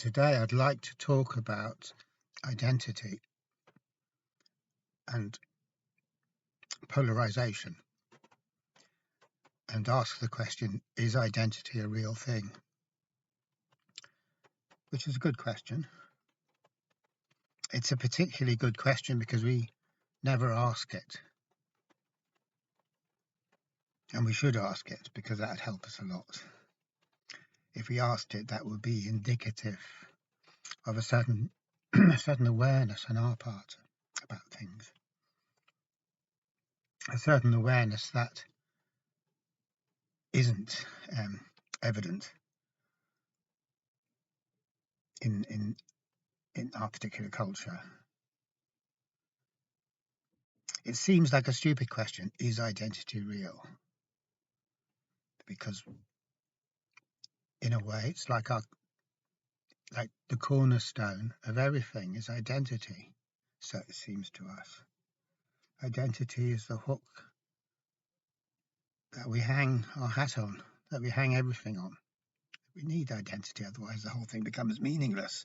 Today I'd like to talk about identity and polarization and ask the question, is identity a real thing? Which is a good question. It's a particularly good question because we never ask it. And we should ask it because that would help us a lot. If we asked it, that would be indicative of a certain awareness on our part about things. A certain awareness that isn't evident in our particular culture. It seems like a stupid question. Is identity real? Because in a way, it's like the cornerstone of everything is identity. So it seems to us. Identity is the hook that we hang our hat on, that we hang everything on. We need identity, otherwise the whole thing becomes meaningless.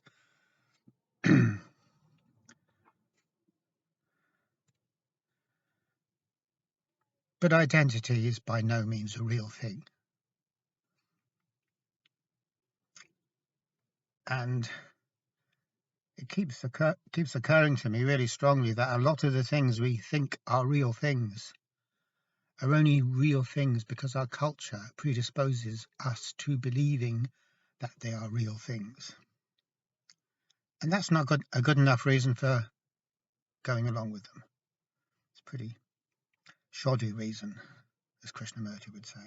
But identity is by no means a real thing. And it keeps occurring to me really strongly that a lot of the things we think are real things are only real things because our culture predisposes us to believing that they are real things. And that's not a good enough reason for going along with them. It's a pretty shoddy reason, as Krishnamurti would say.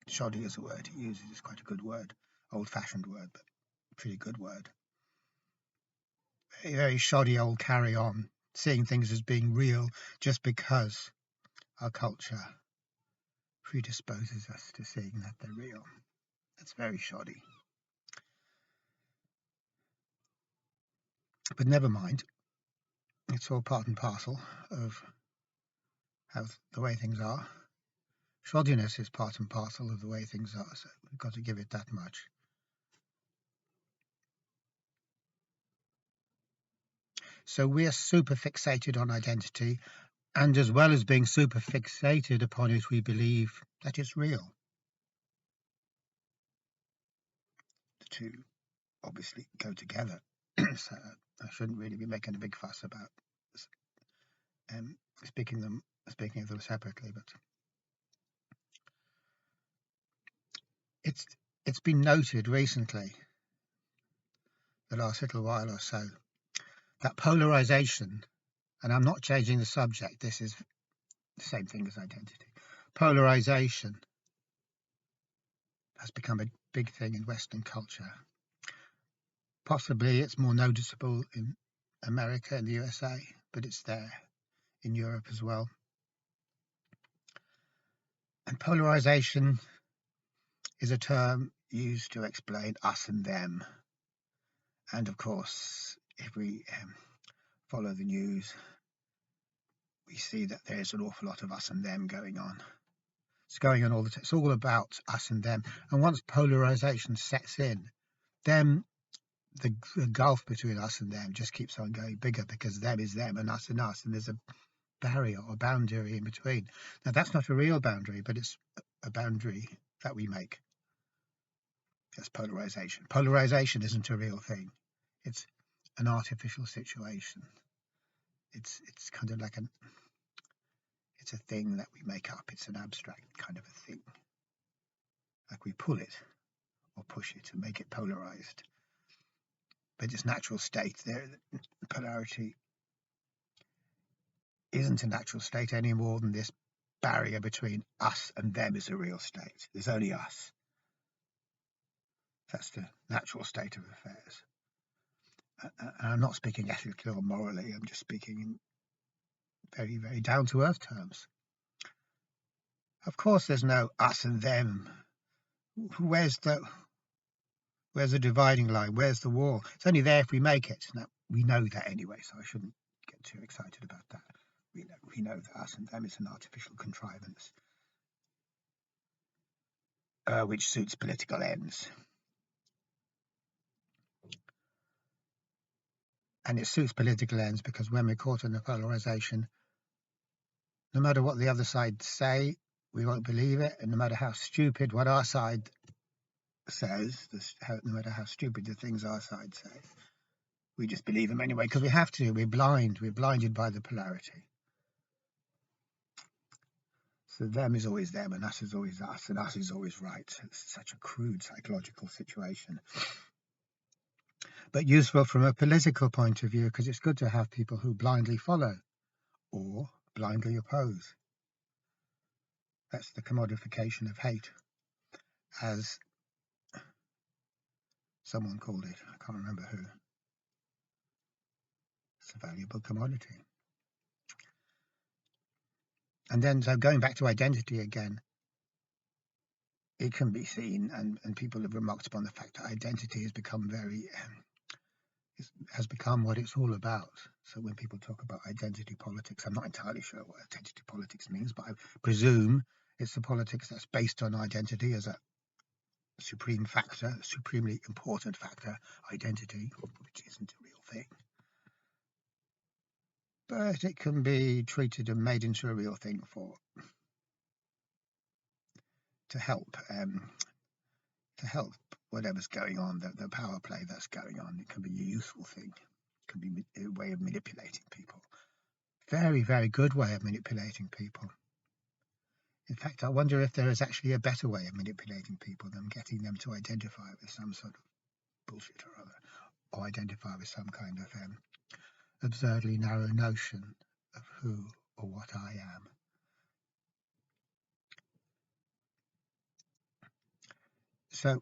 Shoddy is a word he uses. It's quite a good word, old-fashioned word, but a pretty good word. A very shoddy old carry-on, seeing things as being real just because our culture predisposes us to seeing that they're real. That's very shoddy. But never mind. It's all part and parcel of how the way things are. Shoddiness is part and parcel of the way things are, so we've got to give it that much. So we're super fixated on identity, and as well as being super fixated upon it, we believe that it's real. The two obviously go together, so I shouldn't really be making a big fuss about speaking of them separately, but it's been noted recently, the last little while or so, that polarization, and I'm not changing the subject, this is the same thing as identity. Polarization has become a big thing in Western culture. Possibly it's more noticeable in America and the USA, but it's there in Europe as well. And polarization is a term used to explain us and them. And of course, if we follow the news, we see that there's an awful lot of us and them going on. It's going on all the time. It's all about us and them. And once polarization sets in, then the gulf between us and them just keeps on going bigger, because them is them and us, and there's a barrier or boundary in between. Now, that's not a real boundary, but it's a boundary that we make. That's polarization. Polarization isn't a real thing. It's an artificial situation. It's kind of like it's a thing that we make up. It's an abstract kind of a thing. Like we pull it or push it and make it polarized. But its natural state, polarity isn't a natural state any more than this barrier between us and them is a real state. There's only us. That's the natural state of affairs. And I'm not speaking ethically or morally. I'm just speaking in very, very down-to-earth terms. Of course, there's no us and them. Where's the dividing line? Where's the wall? It's only there if we make it. Now, we know that anyway, so I shouldn't get too excited about that. We know that us and them is an artificial contrivance, which suits political ends. And it suits political ends, because when we're caught in the polarization, no matter what the other side say, we won't believe it. And no matter how stupid what our side says, no matter how stupid the things our side say, we just believe them anyway, because we have to. We're blind. We're blinded by the polarity. So them is always them, and us is always us, and us is always right. It's such a crude psychological situation, but useful from a political point of view, because it's good to have people who blindly follow or blindly oppose. That's the commodification of hate, as someone called it. I can't remember who. It's a valuable commodity. And then, so going back to identity again, it can be seen, and people have remarked upon the fact that identity has become has become what it's all about. So when people talk about identity politics, I'm not entirely sure what identity politics means, but I presume it's the politics that's based on identity as a supreme factor, a supremely important factor, identity, which isn't a real thing. But it can be treated and made into a real thing to help whatever's going on, the power play that's going on. It can be a useful thing. It can be a way of manipulating people. Very, very good way of manipulating people. In fact, I wonder if there is actually a better way of manipulating people than getting them to identify with some sort of bullshit or other, or identify with some kind of absurdly narrow notion of who or what I am. So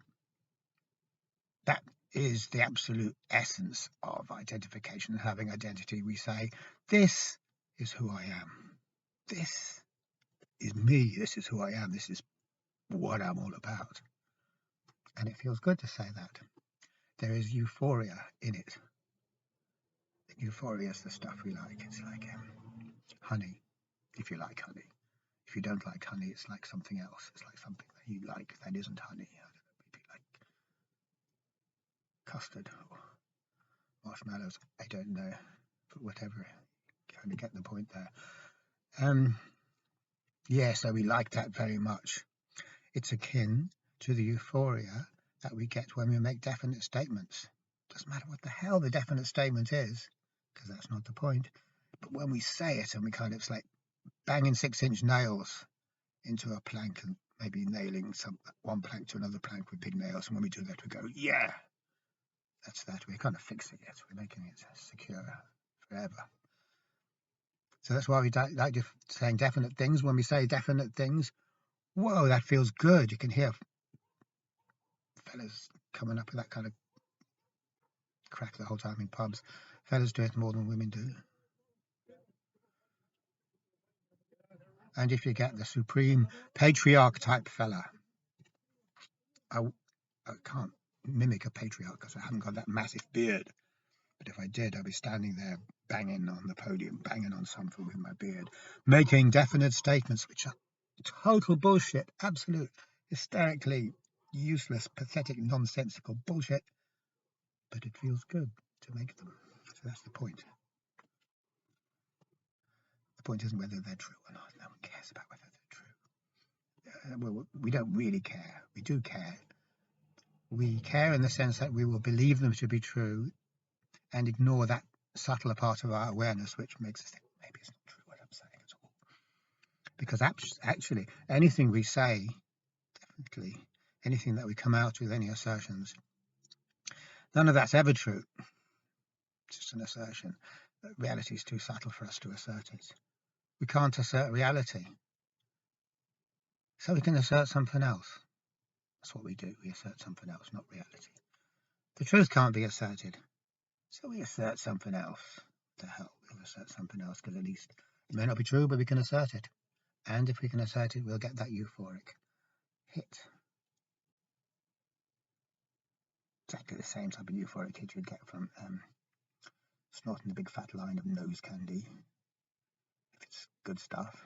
that is the absolute essence of identification, having identity. We say, this is who I am. This is me. This is who I am. This is what I'm all about. And it feels good to say that. There is euphoria in it. Euphoria is the stuff we like. It's like honey, if you like honey. If you don't like honey, it's like something else. It's like something that you like that isn't honey. I don't know, maybe like custard or marshmallows. I don't know, but whatever. Kind of get the point there. Yeah, so we like that very much. It's akin to the euphoria that we get when we make definite statements. Doesn't matter what the hell the definite statement is, because that's not the point. But when we say it and we kind of, it's like banging 6-inch nails into a plank and maybe nailing one plank to another plank with big nails. And when we do that, we go, yeah, that's that. We're kind of fixing it. We're making it secure forever. So that's why we like saying definite things. When we say definite things, whoa, that feels good. You can hear fellas coming up with that kind of crack the whole time in pubs. Fellas do it more than women do. And if you get the supreme patriarch type fella, I can't mimic a patriarch because I haven't got that massive beard. But if I did, I'd be standing there banging on the podium, banging on something with my beard, making definite statements which are total bullshit, absolute, hysterically useless, pathetic, nonsensical bullshit. But it feels good to make them. So that's the point. The point isn't whether they're true or not. No one cares about whether they're true. Well, we don't really care. We do care. We care in the sense that we will believe them to be true and ignore that subtler part of our awareness which makes us think maybe it's not true what I'm saying at all. Because actually, anything we say, definitely, anything that we come out with, any assertions, none of that's ever true. It's just an assertion. Reality is too subtle for us to assert it. We can't assert reality. So we can assert something else. That's what we do. We assert something else, not reality. The truth can't be asserted. So we assert something else. To hell, we'll assert something else, because at least it may not be true, but we can assert it. And if we can assert it, we'll get that euphoric hit. Exactly the same type of euphoric hit you'd get from snorting a big fat line of nose candy, if it's good stuff,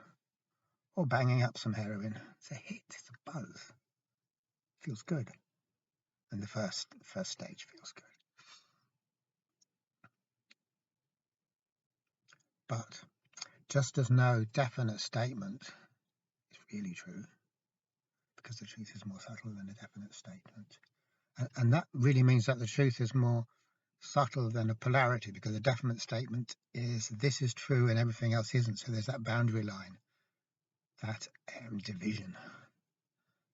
or banging up some heroin. It's a hit, it's a buzz. Feels good. And the first stage feels good. But just as no definite statement is really true, because the truth is more subtle than a definite statement. And that really means that the truth is more subtle than a polarity, because a definite statement is this is true and everything else isn't. So there's that boundary line, that division,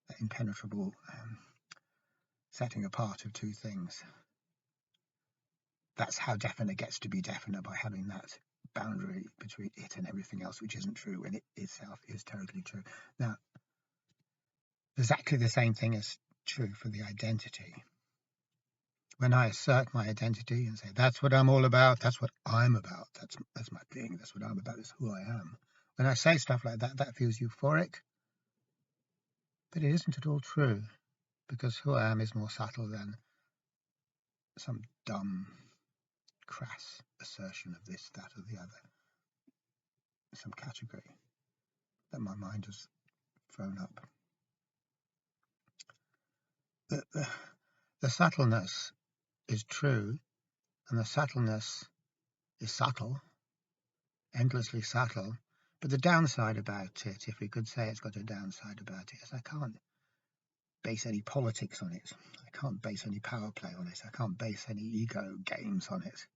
that impenetrable setting apart of two things. That's how definite gets to be definite, by having that boundary between it and everything else which isn't true, and it itself is totally true. Now, exactly the same thing is true for the identity. When I assert my identity and say, that's what I'm all about, that's what I'm about, that's my thing, that's what I'm about, that's who I am. When I say stuff like that, that feels euphoric, but it isn't at all true, because who I am is more subtle than some dumb, crass assertion of this, that, or the other, some category that my mind has thrown up. The subtleness is true, and the subtleness is subtle, endlessly subtle. But the downside about it, if we could say it's got a downside about it, is I can't base any politics on it. I can't base any power play on it. I can't base any ego games on it.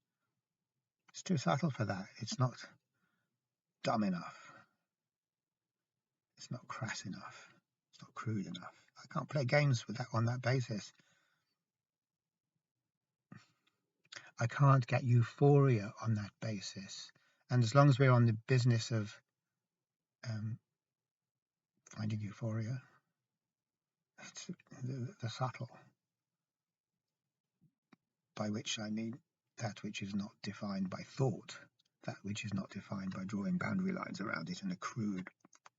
It's too subtle for that. It's not dumb enough. It's not crass enough. It's not crude enough. I can't play games with that on that basis. I can't get euphoria on that basis. And as long as we're on the business of finding euphoria, it's the subtle, by which I mean that which is not defined by thought, that which is not defined by drawing boundary lines around it in a crude,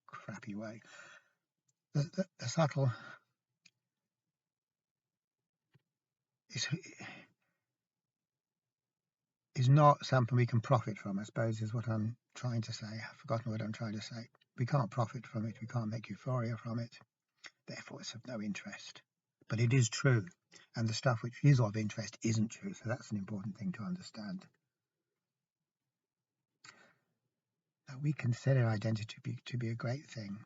crappy way. The subtle is not something we can profit from, I suppose, is what I'm trying to say. I've forgotten what I'm trying to say. We can't profit from it. We can't make euphoria from it. Therefore, it's of no interest. But it is true. And the stuff which is of interest isn't true. So that's an important thing to understand. Now, we consider identity to be a great thing.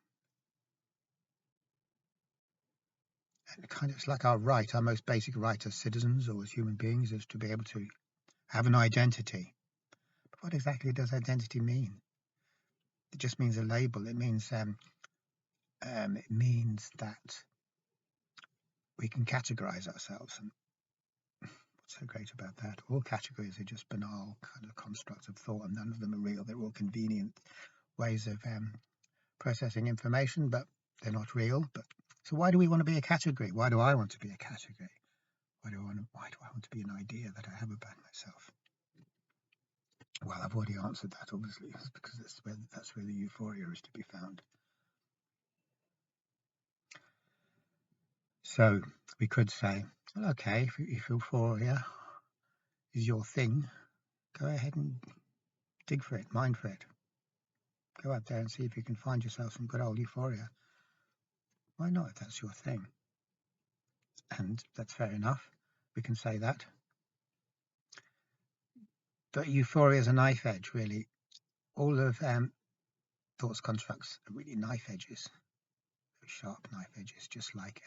And kind of, it's like our right, our most basic right as citizens or as human beings, is to be able to have an identity. But what exactly does identity mean? It just means a label. It means that we can categorize ourselves. And what's so great about that? All categories are just banal kind of constructs of thought, and none of them are real. They're all convenient ways of processing information, but they're not real. But so why do we want to be a category? Why do I want to be a category? Why do I want to be an idea that I have about myself? Well, I've already answered that, obviously, because that's where the euphoria is to be found. So we could say, well, okay, if euphoria is your thing, go ahead and dig for it, mine for it. Go out there and see if you can find yourself some good old euphoria. Why not, if that's your thing? And that's fair enough. We can say that. But euphoria is a knife edge, really. All of thoughts constructs are really knife edges, very sharp knife edges, just like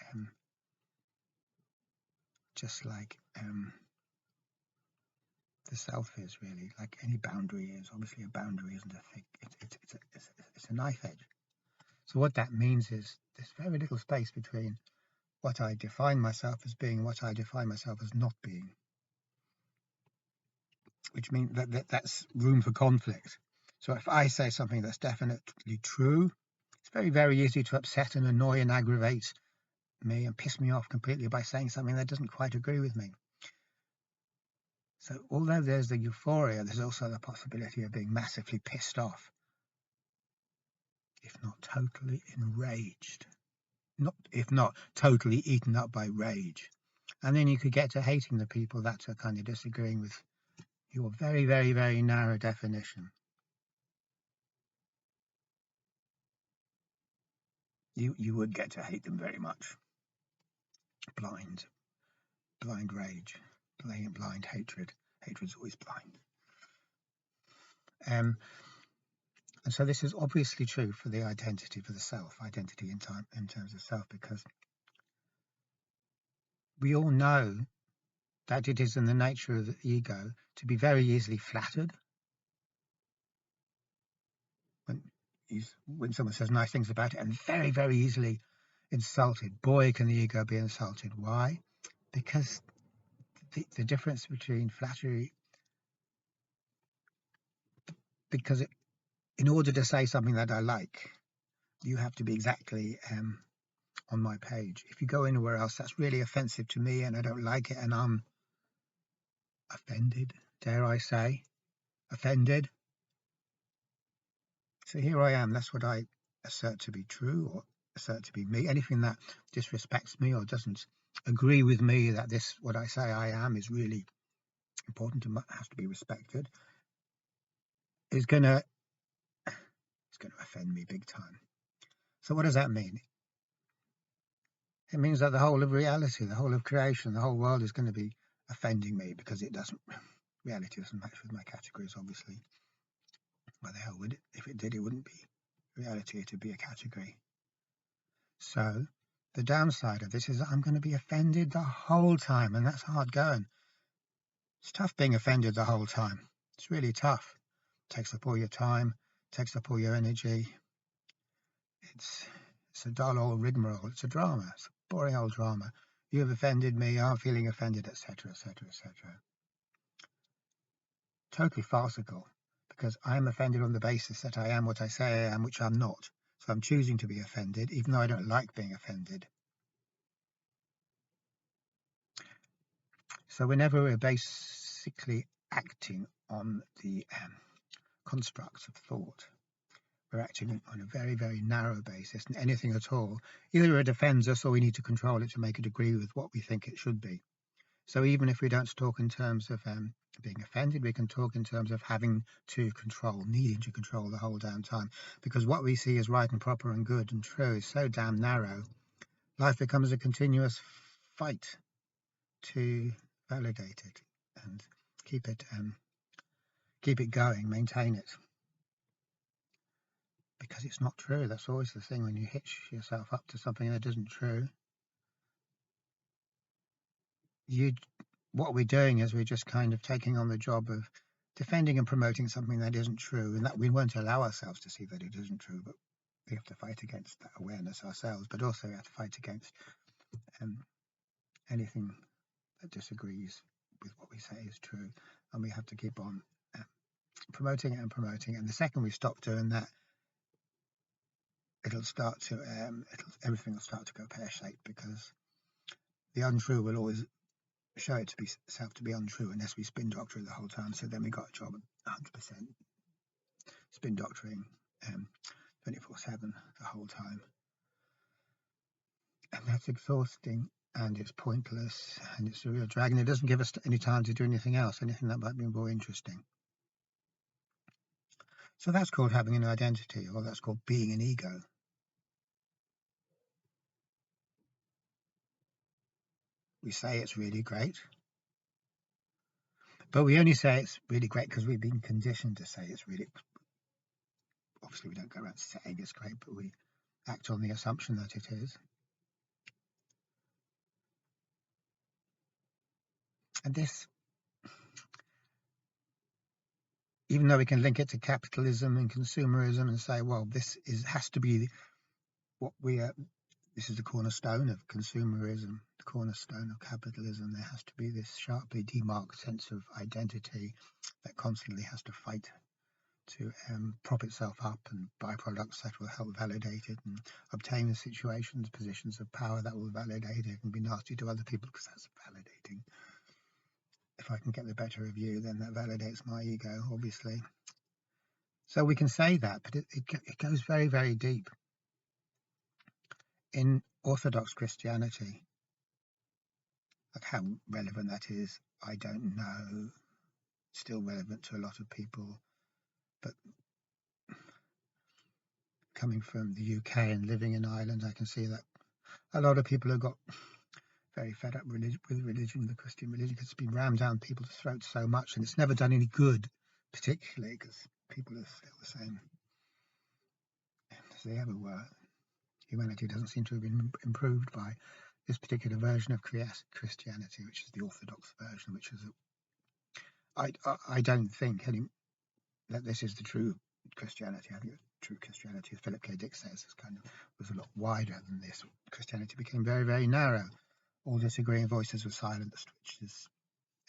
the self is, really, like any boundary is. Obviously, a boundary isn't a thing. It's a knife edge. So what that means is there's very little space between what I define myself as being and what I define myself as not being, which means that's room for conflict. So if I say something that's definitely true, it's very, very easy to upset and annoy and aggravate me and piss me off completely by saying something that doesn't quite agree with me. So although there's the euphoria, there's also the possibility of being massively pissed off, if not totally enraged, if not totally eaten up by rage. And then you could get to hating the people that are kind of disagreeing with your very, very, very narrow definition. You would get to hate them very much. Blind rage, blind hatred. Hatred's always blind. And so this is obviously true for the identity, for the self, identity in terms of self, because we all know that it is in the nature of the ego to be very easily flattered. When someone says nice things about it, and very, very easily insulted. Boy, can the ego be insulted. Why? Because the difference between flattery, because in order to say something that I like, you have to be exactly on my page. If you go anywhere else, that's really offensive to me and I don't like it and I'm offended, dare I say, offended. So here I am, that's what I assert to be true or assert to be me. Anything that disrespects me or doesn't agree with me that this, what I say I am, is really important and has to be respected, is going to offend me big time. So what does that mean? It means that the whole of reality, the whole of creation, the whole world is going to be offending me because reality doesn't match with my categories, obviously. Why the hell would it? If it did, it wouldn't be reality, it would be a category. So the downside of this is that I'm going to be offended the whole time, and that's hard going. It's tough being offended the whole time. It's really tough. It takes up all your time, takes up all your energy. It's a dull old rigmarole. It's a drama. It's a boring old drama. You have offended me, I'm feeling offended, etc., etc., etc. Totally farcical, because I am offended on the basis that I am what I say I am, which I'm not. So I'm choosing to be offended, even though I don't like being offended. So whenever we're basically acting on the constructs of thought, we're acting on a very, very narrow basis, and anything at all, either it offends us or we need to control it to make it agree with what we think it should be. So even if we don't talk in terms of being offended, we can talk in terms of having to control, needing to control the whole damn time. Because what we see as right and proper and good and true is so damn narrow, life becomes a continuous fight to validate it and keep it going, maintain it. Because it's not true. That's always the thing when you hitch yourself up to something that isn't true. What we're doing is we're just kind of taking on the job of defending and promoting something that isn't true, and that we won't allow ourselves to see that it isn't true, but we have to fight against that awareness ourselves, but also we have to fight against anything that disagrees with what we say is true, and we have to keep on promoting it and promoting it. And the second we stop doing that, everything will start to go pear-shaped, because the untrue will always show itself to be untrue unless we spin doctor it the whole time. So then we got a job at 100% spin doctoring 24/7 the whole time, and that's exhausting and it's pointless and it's a real drag, and it doesn't give us any time to do anything else, anything that might be more interesting. So that's called having an identity, or that's called being an ego. We say it's really great, but we only say it's really great because we've been conditioned to say it's really, obviously we don't go around saying it's great, but we act on the assumption that it is. And this, even though we can link it to capitalism and consumerism and say, well, has to be what we are, this is the cornerstone of consumerism, the cornerstone of capitalism. There has to be this sharply demarked sense of identity that constantly has to fight to prop itself up and buy products that will help validate it and obtain the situations, positions of power that will validate it and be nasty to other people because that's validating. If I can get the better of you, then that validates my ego, obviously. So we can say that, but it goes very, very deep. In Orthodox Christianity, like how relevant that is, I don't know. Still relevant to a lot of people, but coming from the UK and living in Ireland, I can see that a lot of people have got very fed up with religion, the Christian religion, because it's been rammed down people's throats so much, and it's never done any good, particularly because people are still the same as they ever were. Humanity doesn't seem to have been improved by this particular version of Christianity, which is the Orthodox version, which is I don't think that this is the true Christianity. I think true Christianity, as Philip K. Dick says, was a lot wider than this. Christianity became very, very narrow. All disagreeing voices were silenced, which is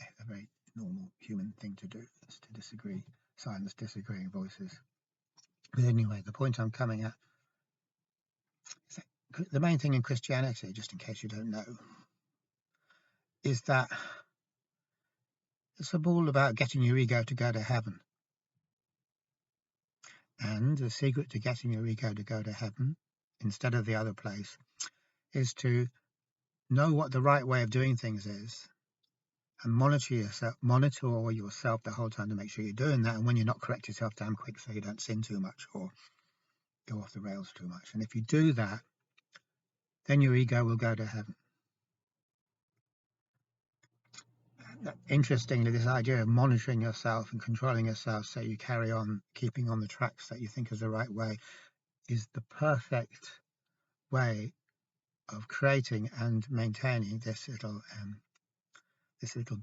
a very normal human thing to do, is to disagree, silence disagreeing voices. But anyway, the point I'm coming at is that the main thing in Christianity, just in case you don't know, is that it's all about getting your ego to go to heaven. And the secret to getting your ego to go to heaven instead of the other place is to know what the right way of doing things is and monitor yourself the whole time to make sure you're doing that. And when you're not, correct yourself damn quick so you don't sin too much or go off the rails too much. And if you do that, then your ego will go to heaven. Interestingly, this idea of monitoring yourself and controlling yourself so you carry on keeping on the tracks that you think is the right way is the perfect way of creating and maintaining this little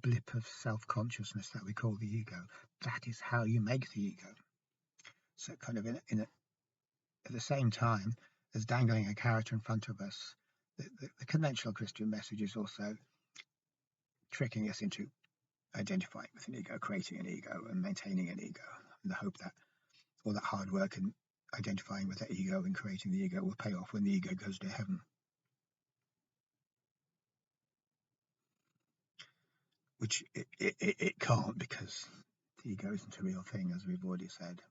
blip of self-consciousness that we call the ego. That is how you make the ego. So kind of at the same time as dangling a carrot in front of us, the conventional Christian message is also tricking us into identifying with an ego, creating an ego and maintaining an ego, and the hope that all that hard work and identifying with that ego and creating the ego will pay off when the ego goes to heaven. Which it can't, because the ego isn't a real thing, as we've already said.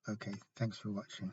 Okay, thanks for watching.